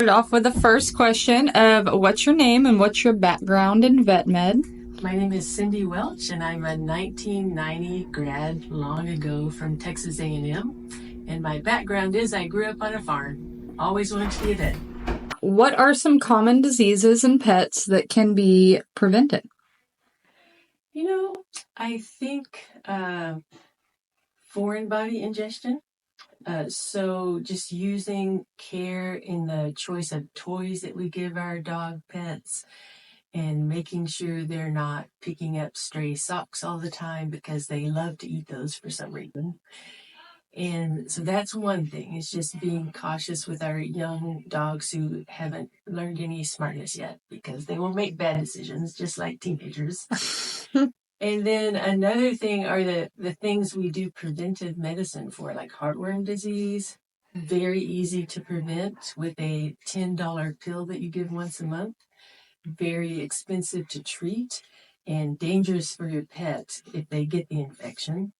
Start off with the first question of what's your name and what's your background in vet med? My name is Cindy Welch, and I'm a 1990 grad long ago from Texas A&M. And my background is I grew up on a farm. Always wanted to be a vet. What are some common diseases in pets that can be prevented? You know, I think foreign body ingestion. So just using care in the choice of toys that we give our dog pets and making sure they're not picking up stray socks all the time because they love to eat those for some reason. And so that's one thing. It's just being cautious with our young dogs who haven't learned any smartness yet because they will make bad decisions just like teenagers. And then another thing are the things we do preventive medicine for, like heartworm disease. Very easy to prevent with a $10 pill that you give once a month. Very expensive to treat and dangerous for your pet if they get the infection.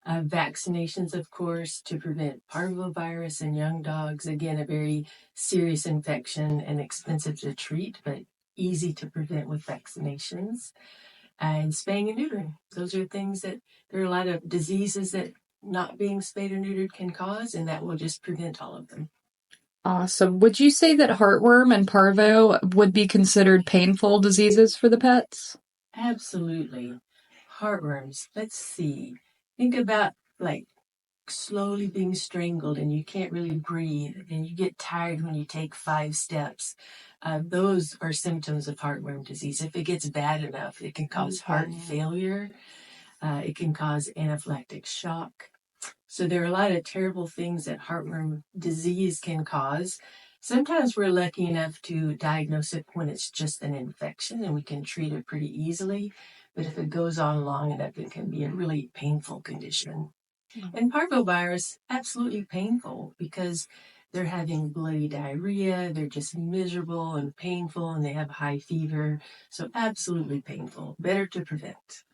Vaccinations, of course, to prevent parvovirus in young dogs. Again, a very serious infection and expensive to treat, but easy to prevent with vaccinations. And spaying and neutering. Those are things that there are a lot of diseases that not being spayed or neutered can cause, and that will just prevent all of them. Awesome. Would you say that heartworm and parvo would be considered painful diseases for the pets? Absolutely. Heartworms. Let's see. Think about like slowly being strangled and you can't really breathe and you get tired when you take 5 steps. Those are symptoms of heartworm disease. If it gets bad enough, it can cause heart failure. It can cause anaphylactic shock. So there are a lot of terrible things that heartworm disease can cause. Sometimes we're lucky enough to diagnose it when it's just an infection and we can treat it pretty easily. But if it goes on long enough, it can be a really painful condition. And parvovirus, absolutely painful because they're having bloody diarrhea, they're just miserable and painful, and they have high fever. So absolutely painful. Better to prevent.